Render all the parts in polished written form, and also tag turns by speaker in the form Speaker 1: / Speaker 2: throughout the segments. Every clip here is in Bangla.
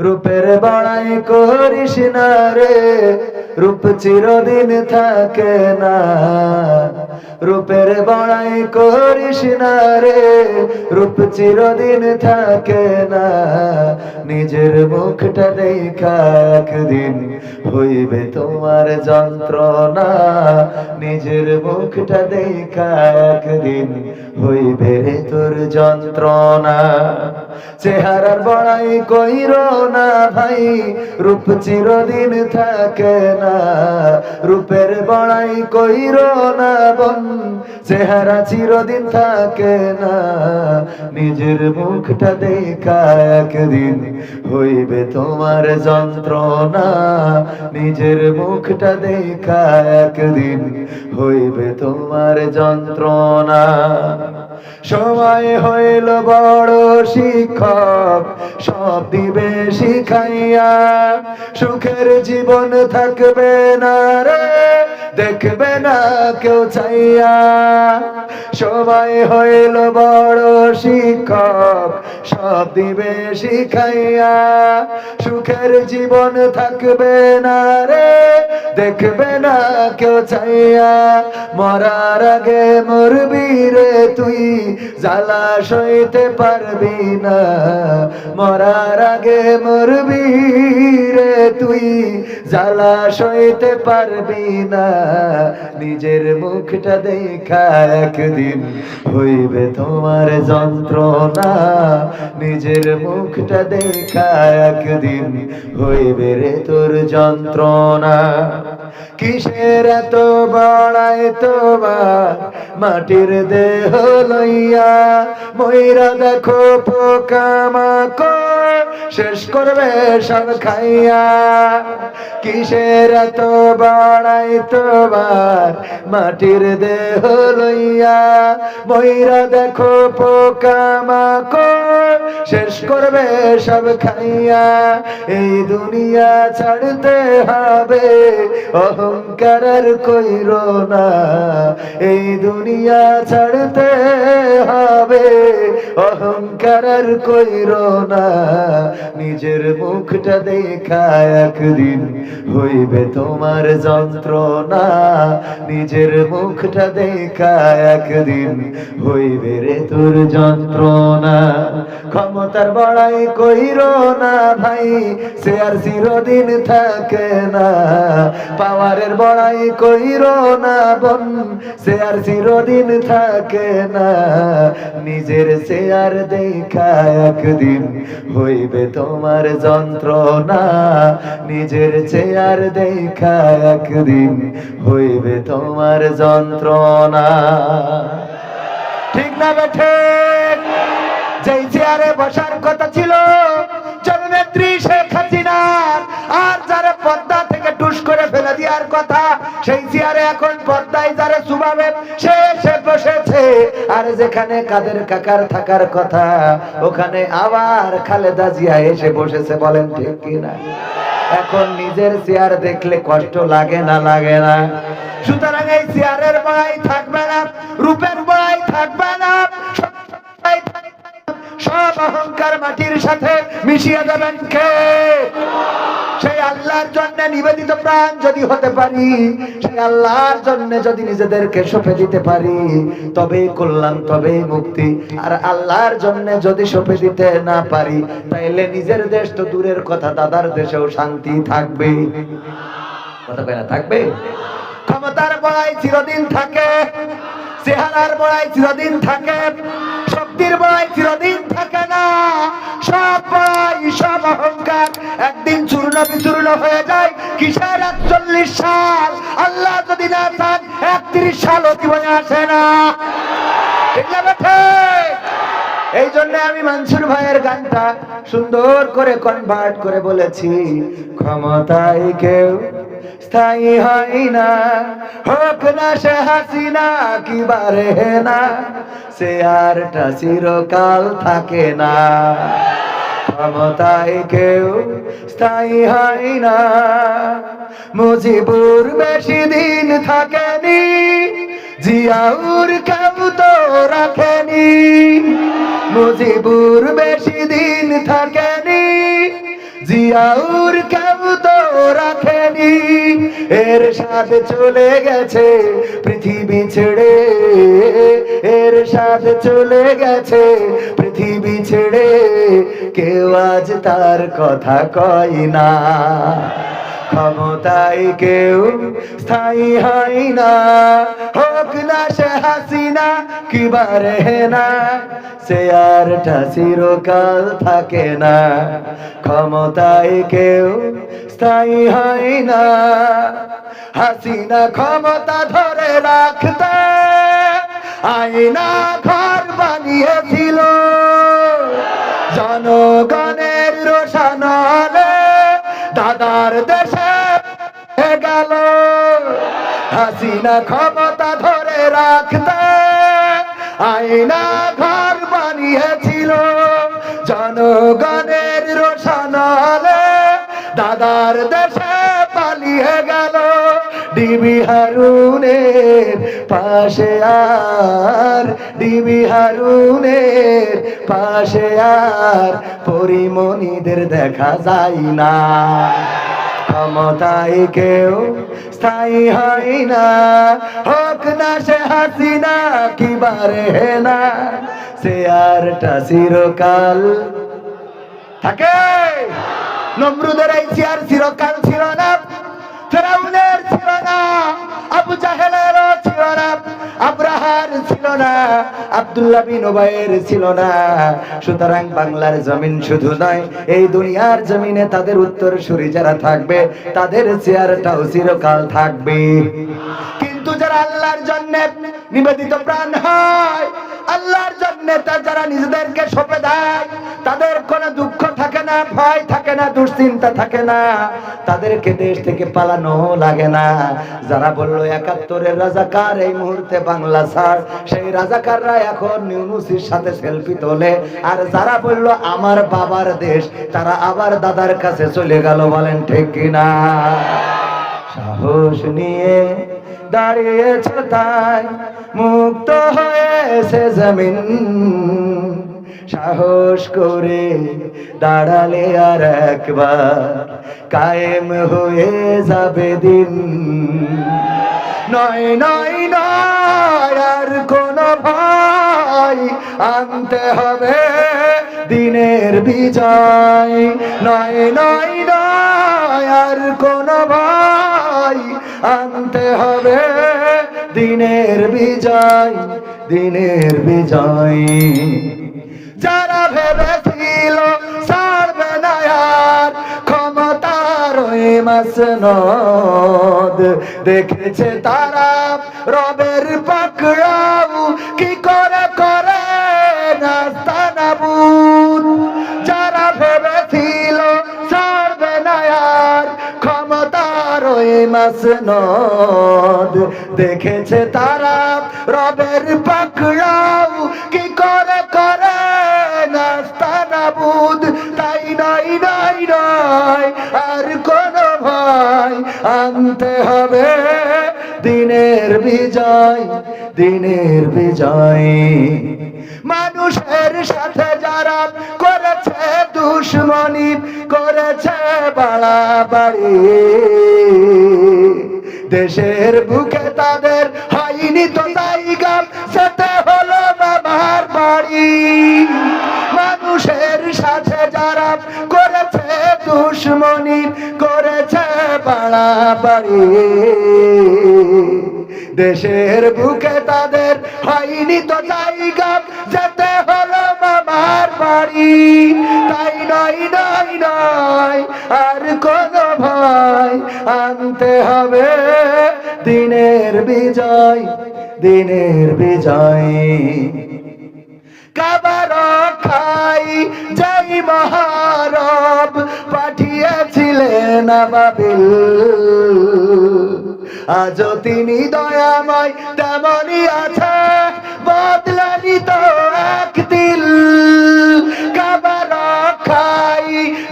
Speaker 1: রূপের বড়াই করিস না রে, রূপ চিরদিন থাকে না। রূপের বড়াই করিস না রে, রূপ চিরদিন থাকে না। নিজের মুখটা দেখা একদিন হইবে তোমার যন্ত্রণা। নিজের মুখটা দেখা একদিন হইবে রে তোর যন্ত্রণা। চেহারার বড়াই কইরো না ভাই, রূপ চিরদিন থাকে না। রূপের বড়াই কইরো না বোন, চেহারা চিরদিন থাকে না। নিজের মুখটা দেখা একদিন হইবে তোমার যন্ত্রণা। নিজের মুখটা দেখা একদিন হইবে তোমার যন্ত্রণা। সময় হইল বড় শিক্ষক, সব দিবে শিখাইয়া। সুখের জীবন থাকবে না রে, দেখবে না কেউ চাইয়া। সময় হইল বড় শিক্ষক, সব দিবে শিখাইয়া। সুখের জীবন থাকবে না রে, দেখবে না কেউ চাইয়া। মরার আগে মরবি রে তুই, জ্বালা সইতে পারবি না। মরার আগে মরবি রে তুই, জ্বালা সইতে পারবি না। নিজের মুখটা দেখা একদিন হইবে তোমার যন্ত্রণা। নিজের মুখটা দেখা একদিন হইবে রে তোর যন্ত্রণা। কিসের এত বড়াই তোমার মাটির দেহ লইয়া। ময়রা দেখো পোকামাকড় শেষ করবে সব খাইয়া। কিসের এত বড়াই তোমার মাটির দেহ লইয়া। ময়রা দেখো পোকামাকড় শেষ করবে সব খাইয়া। এই দুনিয়া ছাড়তে হবে, অহংকার আর কইরো না। এই দুনিয়া ছাড়তে হবে, অহংকার আর কইরো না। নিজের মুখটা দেখা একদিন হইবে তোমার যন্ত্রণা। নিজের মুখটা দেখা একদিন হইবে রে তোর যন্ত্রণা। ক্ষমতার বড়াই কইরো না ভাই, সে আর চিরদিন থাকে না। পাওয়ারের বড়াই কইরো না বোন, সে আর চিরদিন থাকে না। নিজের চেয়ার দেখা একদিন হইবে তোমার যন্ত্রণা। নিজের চেয়ার দেখা একদিন হইবে তোমার যন্ত্রণা। ঠিক না বেঠে? যেই চেয়ারে বসার কথা ছিল জননেত্রী শেখ হাসিনার, আর যারা পদ্মা থেকে টুস করে ফেলে দেওয়ার কথা, সেই চেয়ারে এখন পদ্মায় যারা চুবাবে সে এসে বসেছে। আর যেখানে কাদের কাকার থাকার কথা, ওখানে আবার খালেদা জিয়া এসে বসেছে। বলেন ঠিক কিনা? এখন নিজের চেয়ার দেখলে কষ্ট লাগে না? লাগে না? সুতরাং এই চেয়ারের বড়াই থাকবে না, রূপের বড়াই থাকবে না। সব অহংকার মাটির সাথে মিশিয়ে দেবেন কে? সেই আল্লাহর জন্য নিবেদিত প্রাণ যদি হতে পারি, সেই আল্লাহর জন্য যদি নিজেদেরকে সঁপে দিতে পারি, তবেই কল্যাণ, তবেই মুক্তি। আর আল্লাহর জন্য যদি সঁপে দিতে না পারি, তাইলে নিজের দেশ তো দূরের কথা, দাদার দেশেও শান্তি থাকবে? কথা কয় না? থাকবে? ক্ষমতার বড়াই চিরদিন থাকে, চেহারার বড়াই চিরদিন থাকে, শক্তির বড়াই চিরদিন থাকে না। সব বড়াই, সব অহংকার একদিন চূর্ণ বিচূর্ণ হয়ে যায়। কিসের ৪১ সাল? আল্লাহ যদি না চান ৩১ সালও জীবনে আসে না। ঠিক না বেঠে? এই জন্য আমি মনসুর ভাইয়ের গানটা সুন্দর করে কনভার্ট করে বলেছি, ক্ষমতায় কেউ স্থায়ী হয় না, হোক না সে হাসিনা কি বারে না, সে আরটা চিরকাল থাকে না। ক্ষমতায় কেউ স্থায়ী হয় না। মুজিবুর বেশি দিন থাকেনি, জিয়াউর কেউ তো রাখেনি। মুজিবুর বেশি দিন থাকেনি, জিয়াউর কেউ তো রাখেনি, এর সাথে চলে গেছে পৃথিবী ছেড়ে, এর সাথে চলে গেছে পৃথিবী ছেড়ে, কেউ আজ তার কথা কয় না। ক্ষমতায় কেউ স্থায়ী হয় না, হোক না সে হাসিনা কিবা রেহেনা, সে আরটা চিরকাল থাকে না। ক্ষমতায় কেউ স্থায়ী হয় না, হাসিনা ক্ষমতা ধরে রাখতে আয়না ঘর বানিয়েছিল, জনগণের রোশনালে দাদার দেশে গেল। হাসিনা ক্ষমতা ধরে রাখতে আয়না ঘর বানিয়েছিল, জনগণের রোশনালে দাদার দেশে পালিয়ে গেল। ডিবি হারুনের পাশে আর, ডিবি হারুনের পাশে আর পরিমণিদের দেখা যায় না। ক্ষমতায় কেউ স্থায়ী হয় না, হোক না সে হাসিনা কিবা রেহেনা, সে আরটা চিরকাল থাকে। নমরুদের এই চেয়ার চিরকাল ছিল না, ফেরাউনের ছিল না, আবু জাহেলেরও ছিল না, আব্রাহার ছিল না, আব্দুল্লাহ বিন উবাইয়ের ছিল না। সুতরাং বাংলার জমিন শুধু নয়, এই দুনিয়ার জমিনে তাদের উত্তরসূরি যারা থাকবে তাদের চেয়ারটাও চিরকাল থাকবে। কিন্তু যারা আল্লাহর জন্য নিবেদিত প্রাণ হয়, আল্লাহর জন্য যারা নিজেদেরকে সঁপে দেয়, তাদের কোনো দুঃখ থাকে না, ভয় থাকে না, দুশ্চিন্তা থাকে না, তাদেরকে দেশ থেকে পালানো লাগে না। যারা বললো ৭১-এর রাজাকার এই মুহূর্তে বাংলা ছাড়, সেই রাজাকাররা এখন ইউনূসের সাথে সেলফি তোলে। আর যারা বললো আমার বাবার দেশ, তারা আবার দাদার কাছে চলে গেল। বলেন ঠিক কিনা? সাহস নিয়ে দাঁড়িয়েছে তাই মুক্ত হয়েছে জমিন, সাহস করে দাঁড়ালে আর একবার কায়েম হয়ে যাবে দিন। নয় নয় নয় আর কোন ভয়, আনতে হবে দিনের বিজয়। নয় নয় নয় আর কোন ভয়, আনতে হবে দিনের বিজয়, দিনের বিজয়। যারা ভেবেছিল ছাড়বে না আর ক্ষমতার ওই মাসনদ, দেখেছে তারা রবের পাকড়াও কি করে করে নাস্তানাবুদ। যারা ভেবেছিল ছাড়বে না আর ক্ষমতার ওই মাসনদ, দেখেছে তারা রবের পাকড়াও কি করে করে নাস্তানাবুদ। তাই নাই নাই নয় আর কোন ভয়, আনতে হবে দিনের বিজয়, দিনের বিজয়। মানুষের সাথে যারা করেছে দুশ্মনী, করেছে বাড়াবাড়ি, দেশের বুকে তাদের হয়নি তো জায়গা, সেটা হলো বাবার বাড়ি। মানুষের সাথে যারা করেছে দুশ্মনী, করেছে বাড়াবাড়ি, দেশের বুকে তাদের হয়নি তো জায়গা, যেতে হলো মামার বাড়ি। তাই নয় নয় নয় আর কোন ভয়, আনতে হবে দিনের বিজয়, দিনের বিজয়। কাবার খাই যাই মহারব পাঠিয়েছিলেন আবাবিল, আজও তিনি দয়াময় তেমনই আছে, বদলানি তো এক দিল। কাবার খাই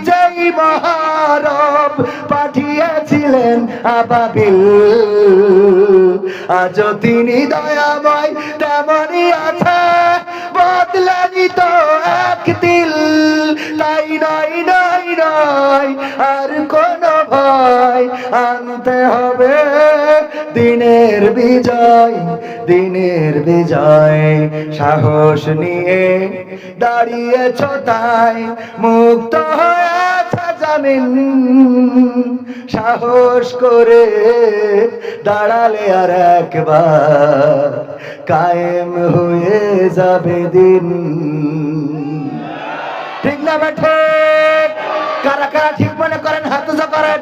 Speaker 1: যাই মহারব পাঠিয়েছিলেন আবাবিল, আজও তিনি দয়াময় তেমনই আছে, বদলানি তো এক দিল। তাই নয় নয় নয় আনতে হবে দিনের বিজয়, দিনের বিজয়। সাহস নিয়ে দাঁড়িয়েছ তাই মুক্ত হয়েছে জামিন, সাহস করে দাঁড়ালে আর একবার কায়েম হয়ে যাবে দিন। ঠিক না বেঠে? কারা কারা ঠিক মনে করেন হাত উঁচু করেন।